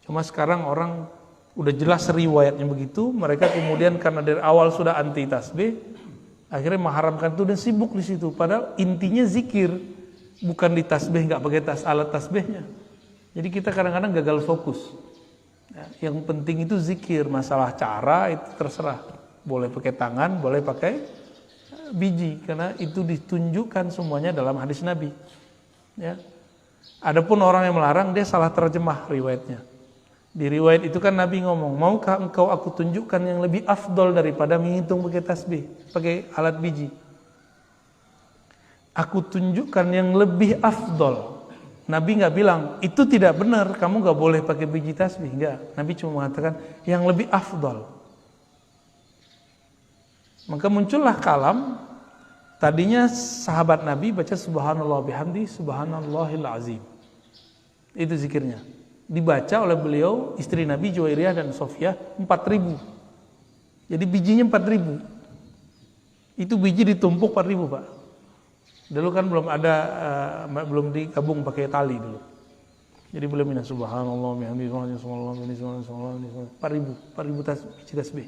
S1: Cuma sekarang orang udah jelas riwayatnya begitu, mereka kemudian karena dari awal sudah anti tasbih, akhirnya mengharamkan itu dan sibuk di situ. Padahal intinya zikir, bukan di tasbih, nggak pakai alat tasbihnya. Jadi kita kadang-kadang gagal fokus. Ya, yang penting itu zikir, masalah cara itu terserah. Boleh pakai tangan, boleh pakai biji, karena itu ditunjukkan semuanya dalam hadis Nabi. Ya. Adapun orang yang melarang, dia salah terjemah riwayatnya. Di riwayat itu kan Nabi ngomong, maukah engkau aku tunjukkan yang lebih afdol daripada menghitung pakai tasbih, pakai alat biji? Aku tunjukkan yang lebih afdol. Nabi nggak bilang, itu tidak benar, kamu nggak boleh pakai biji tasbih. Enggak, Nabi cuma mengatakan yang lebih afdol. Maka muncullah kalam, tadinya sahabat Nabi baca subhanallah bihamdi, subhanallahil azim. Itu zikirnya. Dibaca oleh beliau, istri Nabi Juwairiyah dan Sofiyah 4.000. Jadi bijinya 4.000. Itu biji ditumpuk 4.000 Pak. Dulu kan belum ada, belum digabung pakai tali dulu. Jadi beliau minta subhanallah bihamdi, subhanallah bihamdi, subhanallah 4.000 tasbih.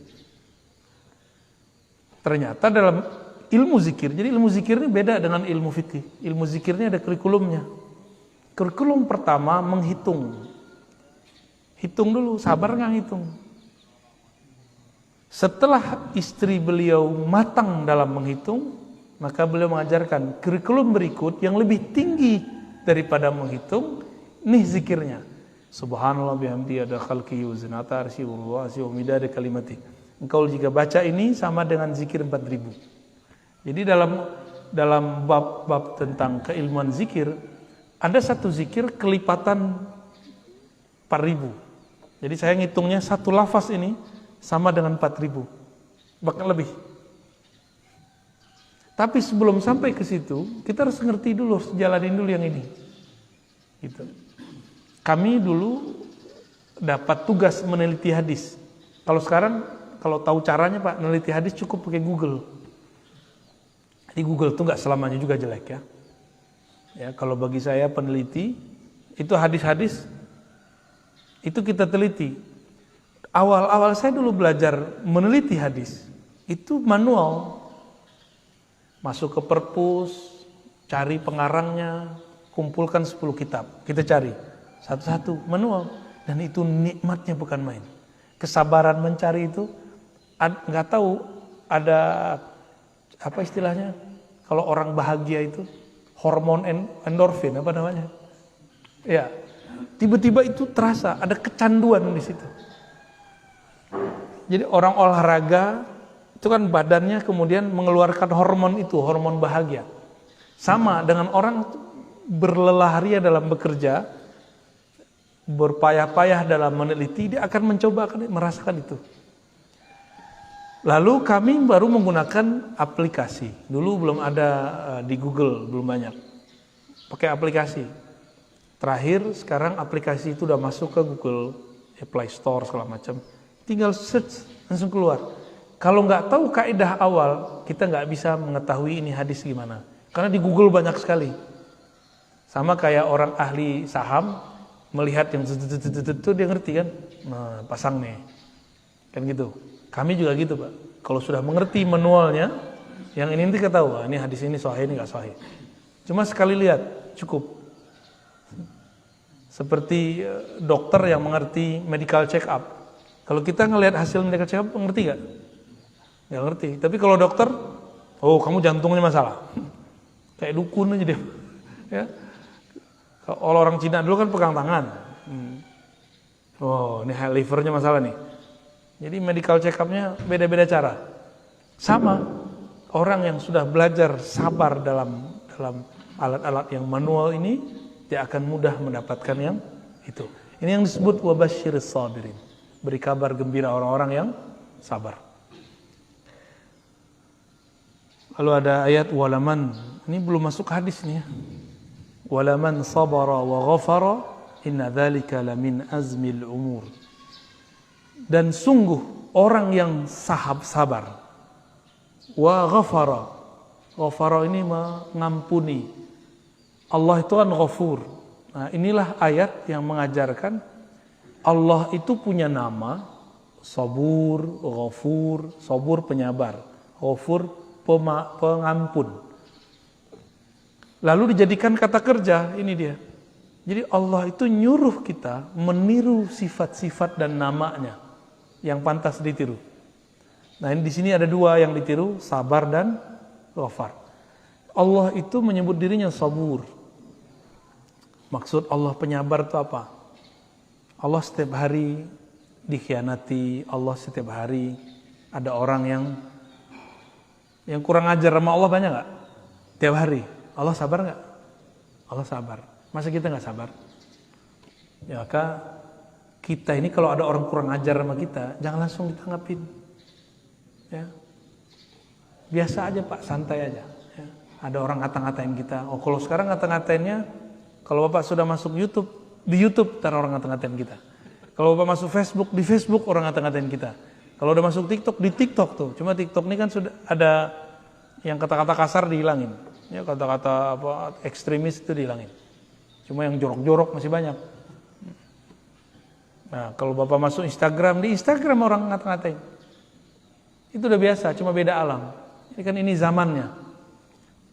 S1: Ternyata dalam ilmu zikir, jadi ilmu zikir ini beda dengan ilmu fikih. Ilmu zikir ini ada kurikulumnya. Kurikulum pertama menghitung. Hitung dulu, sabar nggak hitung. Setelah istri beliau matang dalam menghitung, maka beliau mengajarkan kurikulum berikut yang lebih tinggi daripada menghitung. Nih zikirnya. Subhanallah bihamdi ada khalqi wa zinata arsy wa midada kalimati. Engkau jika baca ini sama dengan zikir 4000. Jadi dalam bab tentang keilmuan zikir, ada satu zikir kelipatan 4000. Jadi saya ngitungnya satu lafaz ini sama dengan 4000, bahkan lebih. Tapi sebelum sampai ke situ, kita harus ngerti dulu, jalanin dulu yang ini. Gitu. Kami dulu dapat tugas meneliti hadis. Kalau sekarang, kalau tahu caranya Pak, meneliti hadis cukup pakai Google. Di Google itu nggak selamanya juga jelek ya. Ya, kalau bagi saya peneliti, itu hadis-hadis, itu kita teliti. Awal-awal saya dulu belajar meneliti hadis, itu manual. Masuk ke perpus, cari pengarangnya, kumpulkan 10 kitab. Kita cari satu-satu, manual. Dan itu nikmatnya bukan main. Kesabaran mencari itu, nggak tahu ada apa istilahnya, kalau orang bahagia itu hormon endorfin apa namanya, ya tiba-tiba itu terasa ada kecanduan di situ. Jadi orang olahraga itu kan badannya kemudian mengeluarkan hormon itu, hormon bahagia. Sama dengan orang berlelah-ria dalam bekerja, berpayah-payah dalam meneliti, dia akan mencoba, akan merasakan itu. Lalu kami baru menggunakan aplikasi. Dulu belum ada di Google, belum banyak. Pakai aplikasi. Terakhir sekarang aplikasi itu udah masuk ke Google, Play Store segala macam. Tinggal search langsung keluar. Kalau nggak tahu kaidah awal, kita nggak bisa mengetahui ini hadis gimana. Karena di Google banyak sekali. Sama kayak orang ahli saham melihat yang itu dia ngerti kan, nah pasang nih, kan gitu. Kami juga gitu Pak. Kalau sudah mengerti manualnya, yang ini nanti ketahui, ini hadis ini sahih, ini nggak sahih. Cuma sekali lihat cukup. Seperti dokter yang mengerti medical check up. Kalau kita ngelihat hasil medical check up, ngerti nggak? Nggak ngerti. Tapi kalau dokter, oh kamu jantungnya masalah, kayak dukun aja dia. Ya. Kalau orang Cina dulu kan pegang tangan. Oh, ini livernya masalah nih. Jadi medical check up-nya beda-beda cara. Sama, orang yang sudah belajar sabar dalam alat-alat yang manual ini, dia akan mudah mendapatkan yang itu. Ini yang disebut wabasyiris sabirin. Beri kabar gembira orang-orang yang sabar. Lalu ada ayat walaman. Ini belum masuk hadis nih ya. Walaman sabara wa ghafara inna dzalika lamin azmil umur. Dan sungguh orang yang sabar wa ghafara. Ghafara ini mengampuni. Allah itu kan ghafur. Nah, inilah ayat yang mengajarkan Allah itu punya nama sabur, ghafur, sabur penyabar, ghafur pengampun. Lalu dijadikan kata kerja, ini dia. Jadi Allah itu nyuruh kita meniru sifat-sifat dan namanya yang pantas ditiru. Nah, ini di sini ada dua yang ditiru, sabar dan ghafar. Allah itu menyebut dirinya sabur. Maksud Allah penyabar itu apa? Allah setiap hari dikhianati, Allah setiap hari ada orang yang kurang ajar sama Allah, banyak nggak? Tiap hari. Allah sabar nggak? Allah sabar. Masa kita nggak sabar? Ya, maka kita ini kalau ada orang kurang ajar sama kita, jangan langsung ditanggapin. Ya, biasa aja Pak, santai aja. Ya. Ada orang ngata-ngatain kita. Oh, kalau sekarang ngata-ngatainnya, kalau Bapak sudah masuk YouTube, di YouTube ntar orang ngata-ngatain kita. Kalau Bapak masuk Facebook, di Facebook orang ngata-ngatain kita. Kalau udah masuk TikTok, di TikTok tuh. Cuma TikTok ini kan sudah ada yang kata-kata kasar dihilangin. Ya, kata-kata apa ekstremis itu dihilangin. Cuma yang jorok-jorok masih banyak. Nah, kalau Bapak masuk Instagram, di Instagram orang ngata-ngatain. Itu udah biasa, cuma beda alam. Ini kan ini zamannya.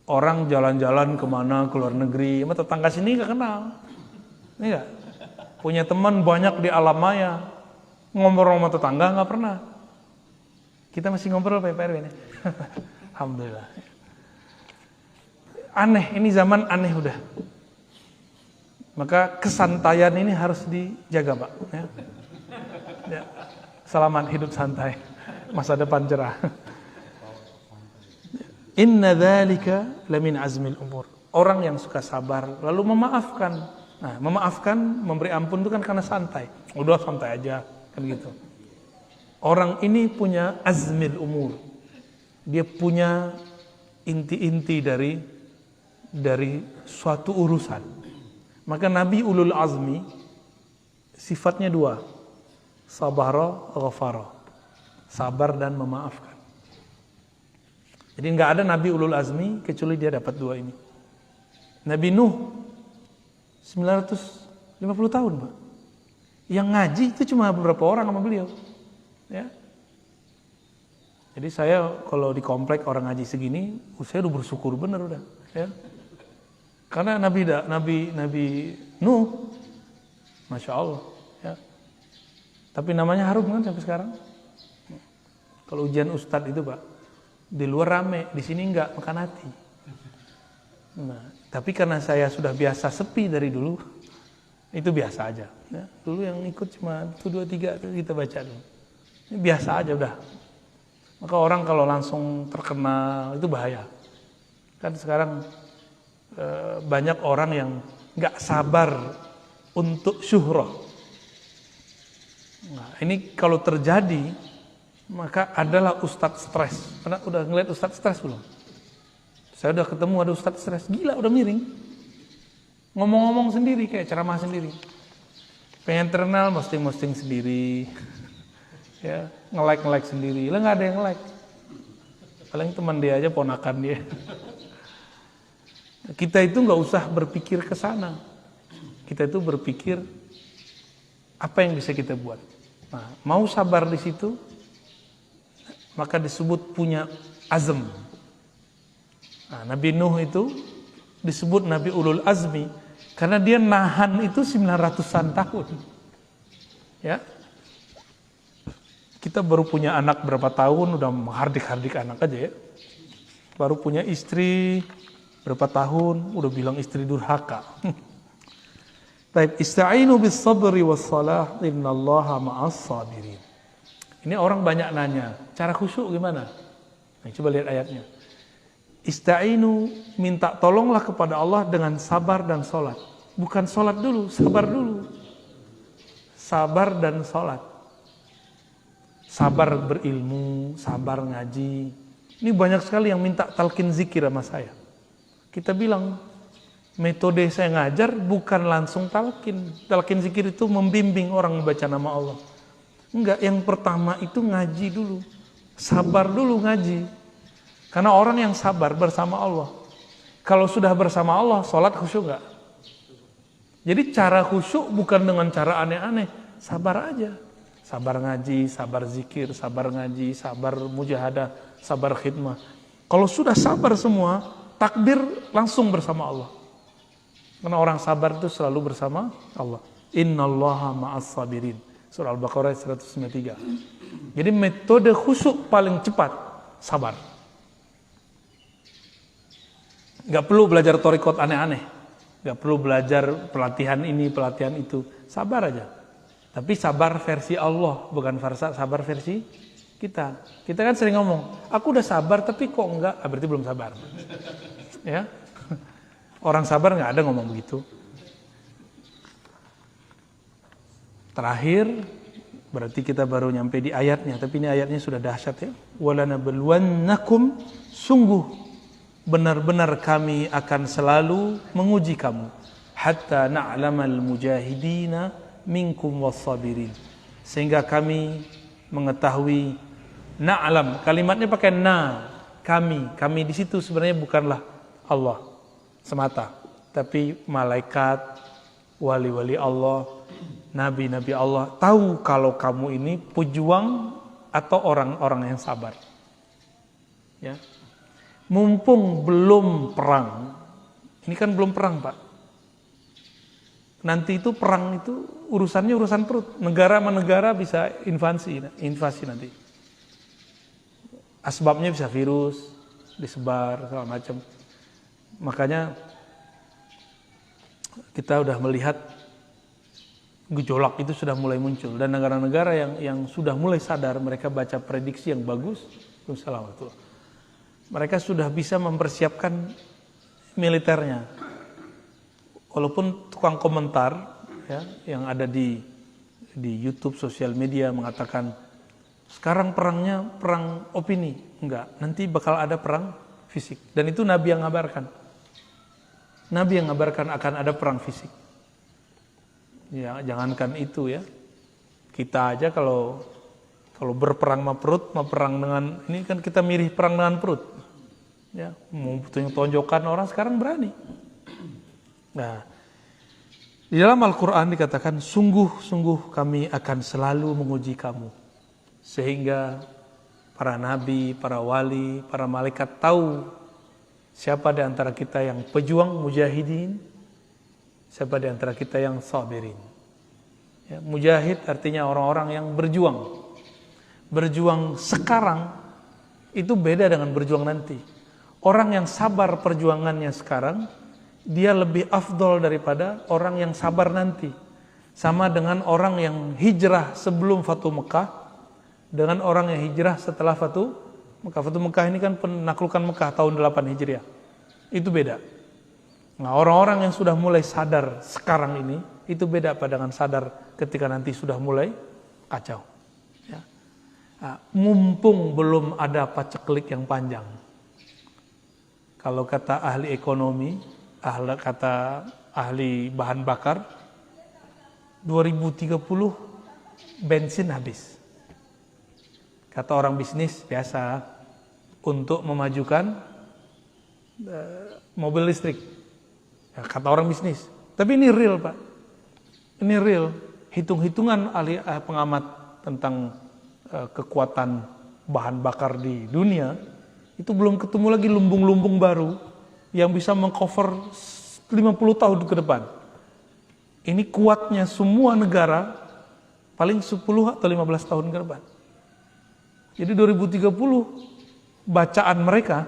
S1: Orang jalan-jalan kemana, ke luar negeri, sama tetangga sini gak kenal. Ini gak? Punya teman banyak di alam maya. Ngobrol sama tetangga gak pernah. Kita masih ngobrol Pak RW ini. Alhamdulillah. Aneh, ini zaman aneh udah. Maka kesantaian ini harus dijaga, Pak. Ya. Ya. Selamat hidup santai, masa depan cerah. Inna dzalika lamin azmil umur. Orang yang suka sabar lalu memaafkan. Nah, memaafkan, memberi ampun itu kan karena santai. Udah santai aja, kan gitu. Orang ini punya azmil umur. Dia punya inti-inti dari suatu urusan. Maka Nabi ulul azmi sifatnya dua. Sabara, ghafara. Sabar dan memaafkan. Jadi enggak ada Nabi ulul azmi kecuali dia dapat dua ini. Nabi Nuh 950 tahun, Pak. Yang ngaji itu cuma beberapa orang sama beliau. Ya. Jadi saya kalau di komplek orang ngaji segini, saya udah bersyukur bener udah, ya. Karena Nabi Nuh, Masya Allah, ya. Tapi namanya harum kan sampai sekarang. Kalau ujian ustadz itu, Pak, di luar rame, di sini enggak, makan hati. Nah, tapi karena saya sudah biasa sepi dari dulu, itu biasa aja. Ya. Dulu yang ikut cuma 1, 2, 3 kita baca dulu. Ini biasa aja udah. Maka orang kalau langsung terkenal itu bahaya. Kan sekarang banyak orang yang nggak sabar untuk syuhrah. Nah, ini kalau terjadi maka adalah ustadz stres. Pernah udah ngeliat ustadz stres belum? Saya udah ketemu ada ustadz stres, gila udah miring. Ngomong-ngomong sendiri kayak ceramah sendiri. Pengen terkenal posting sendiri. Ya, nge-like sendiri. Lah nggak ada yang like. Paling teman dia aja, ponakan dia. Kita itu nggak usah berpikir ke sana. Kita itu berpikir apa yang bisa kita buat. Nah, mau sabar di situ, maka disebut punya azam. Nah, Nabi Nuh itu disebut Nabi Ulul Azmi karena dia nahan itu 900-an tahun. Ya. Kita baru punya anak berapa tahun udah menghardik-hardik anak aja ya. Baru punya istri berapa tahun udah bilang istri durhaka. Baik, ista'inu bis sabri was salah innallaha ma'as sabirin. Ini orang banyak nanya, cara khusyuk gimana? Nah, coba lihat ayatnya. Ista'inu, minta tolonglah kepada Allah dengan sabar dan salat. Bukan salat dulu, sabar dulu. Sabar dan salat. Sabar berilmu, sabar ngaji. Ini banyak sekali yang minta talqin zikir sama saya. Kita bilang, metode saya ngajar bukan langsung talqin. Talqin zikir itu membimbing orang membaca nama Allah. Enggak, yang pertama itu ngaji dulu. Sabar dulu ngaji. Karena orang yang sabar bersama Allah. Kalau sudah bersama Allah, sholat khusyuk enggak? Jadi cara khusyuk bukan dengan cara aneh-aneh. Sabar aja. Sabar ngaji, sabar zikir, sabar ngaji, sabar mujahadah, sabar khidmah. Kalau sudah sabar semua, takbir langsung bersama Allah. Karena orang sabar itu selalu bersama Allah. Innallaha ma'as sabirin. Surah Al-Baqarah 193. Jadi metode khusyuk paling cepat sabar. Gak perlu belajar thariqat aneh-aneh. Gak perlu belajar pelatihan ini, pelatihan itu. Sabar aja. Tapi sabar versi Allah, bukan sabar versi kita. Kita kan sering ngomong, aku udah sabar tapi kok enggak, berarti belum sabar. Ya, orang sabar nggak ada ngomong begitu. Terakhir, berarti kita baru nyampe di ayatnya, tapi ini ayatnya sudah dahsyat ya. Walanabluwannakum, sungguh benar-benar kami akan selalu menguji kamu, hatta na'lamal mujahidina minkum wassabirin, sehingga kami mengetahui. Na'lam, kalimatnya pakai na, kami di situ sebenarnya bukanlah Allah semata, tapi malaikat, wali-wali Allah, nabi-nabi Allah tahu kalau kamu ini pejuang atau orang-orang yang sabar. Ya. Mumpung belum perang. Ini kan belum perang, Pak. Nanti itu perang itu urusannya urusan perut. Negara sama negara bisa invasi nanti. Asbabnya bisa virus, disebar segala macam. Makanya kita udah melihat gejolak itu sudah mulai muncul, dan negara-negara yang sudah mulai sadar, mereka baca prediksi yang bagus, mereka sudah bisa mempersiapkan militernya. Walaupun tukang komentar ya, yang ada di YouTube, sosial media mengatakan sekarang perangnya perang opini, enggak, nanti bakal ada perang fisik. Dan itu Nabi yang ngabarkan. Nabi yang ngabarkan akan ada perang fisik. Ya, jangankan itu ya. Kita aja kalau berperang sama perut, mau perang dengan ini kan kita mirip perang dengan perut. Ya, mau tonjokan orang sekarang berani. Nah, di dalam Al-Qur'an dikatakan sungguh-sungguh kami akan selalu menguji kamu. Sehingga para nabi, para wali, para malaikat tahu siapa di antara kita yang pejuang mujahidin, siapa di antara kita yang sabirin. Ya, mujahid artinya orang-orang yang berjuang. Berjuang sekarang itu beda dengan berjuang nanti. Orang yang sabar perjuangannya sekarang, dia lebih afdol daripada orang yang sabar nanti. Sama dengan orang yang hijrah sebelum Fatu Mekah, dengan orang yang hijrah setelah Fatu Mekah. Fatu Mekah ini kan penaklukan Mekah tahun 8 Hijriah. Itu beda. Nah, orang-orang yang sudah mulai sadar sekarang ini, itu beda apa dengan sadar ketika nanti sudah mulai kacau. Ya. Nah, mumpung belum ada paceklik yang panjang. Kalau kata ahli ekonomi, kata ahli bahan bakar, 2030 bensin habis. Kata orang bisnis biasa, untuk memajukan mobil listrik. Ya, kata orang bisnis. Tapi ini real, Pak. Ini real. Hitung-hitungan ahli pengamat tentang kekuatan bahan bakar di dunia, itu belum ketemu lagi lumbung-lumbung baru yang bisa mengcover 50 tahun ke depan. Ini kuatnya semua negara paling 10 atau 15 tahun ke depan. Jadi 2030 bacaan mereka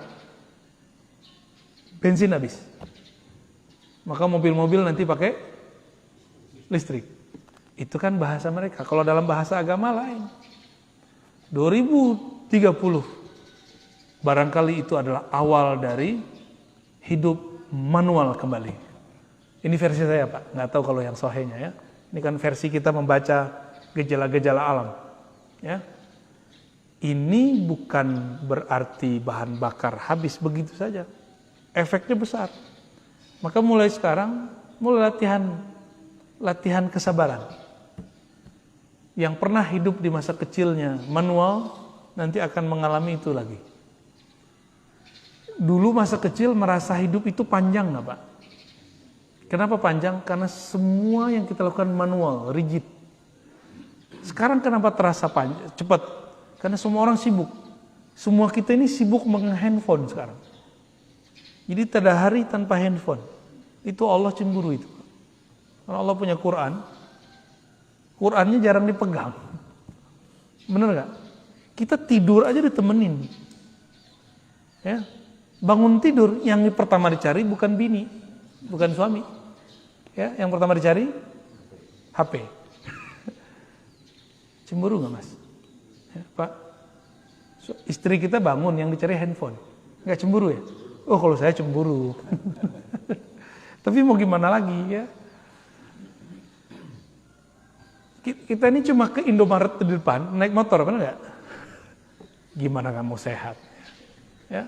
S1: bensin habis. Maka mobil-mobil nanti pakai listrik. Itu kan bahasa mereka. Kalau dalam bahasa agama lain. 2030 barangkali itu adalah awal dari hidup manual kembali. Ini versi saya, Pak. Nggak tahu kalau yang sahihnya ya. Ini kan versi kita membaca gejala-gejala alam. Ya. Ini bukan berarti bahan bakar habis begitu saja. Efeknya besar. Maka mulai sekarang, mulai latihan kesabaran. Yang pernah hidup di masa kecilnya manual, nanti akan mengalami itu lagi. Dulu masa kecil merasa hidup itu panjang nggak, Pak? Kenapa panjang? Karena semua yang kita lakukan manual, rigid. Sekarang kenapa terasa cepat? Karena semua orang sibuk. Semua kita ini sibuk dengan handphone sekarang. Jadi tak ada hari tanpa handphone. Itu Allah cemburu itu. Karena Allah punya Quran. Qurannya jarang dipegang. Bener gak? Kita tidur aja ditemenin. Ya. Bangun tidur, yang pertama dicari bukan bini, bukan suami. Ya, yang pertama dicari HP. Cemburu gak, Mas? Ya, Pak, istri kita bangun, yang dicari handphone. Gak cemburu ya? Oh, kalau saya cemburu. Tapi mau gimana lagi ya? Kita ini cuma ke Indomaret di depan, naik motor, benar gak? Gimana kamu sehat? Ya,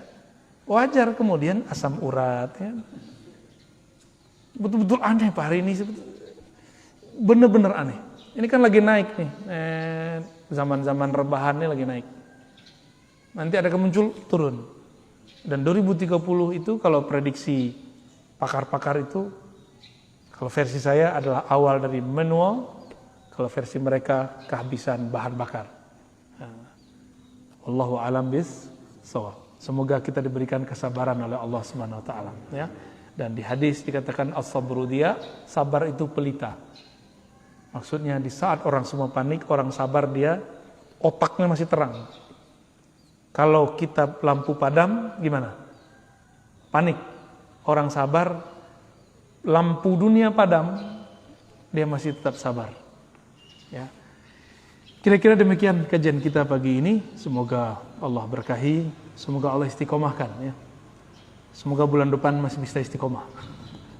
S1: wajar kemudian asam urat. Ya. Betul-betul aneh Pak hari ini. Bener-bener aneh. Ini kan lagi naik nih. Zaman-zaman rebahannya lagi naik. Nanti ada muncul turun. Dan 2030 itu kalau prediksi pakar-pakar itu, kalau versi saya adalah awal dari manual, kalau versi mereka kehabisan bahan bakar. Wallahu a'lam bis-shawab. Semoga kita diberikan kesabaran oleh Allah Subhanahu wa taala, ya. Dan di hadis dikatakan as-sabru dia, sabar itu pelita. Maksudnya di saat orang semua panik, orang sabar dia otaknya masih terang. Kalau kita lampu padam gimana? Panik. Orang sabar
S2: lampu dunia padam, dia masih tetap sabar. Ya. Kira-kira demikian kajian kita pagi ini. Semoga Allah berkahi, semoga Allah istiqomahkan. Ya. Semoga bulan depan masih bisa istiqomah.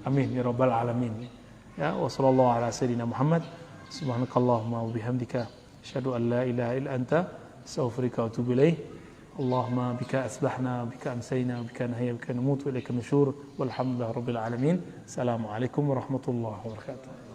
S2: Amin ya rabbal alamin. Ya, wa sallallahu ala sayyidina Muhammad. Subhanakallahumma wa bihamdika asyhadu an la ilaha illa anta astaghfiruka wa atubu ilaik. Allahumma bika asbahna, bika amsayna, bika nahya, bika namut, wa ilaika nusyur. Walhamdulillahi rabbil alamin. Assalamualaikum warahmatullahi wabarakatuh.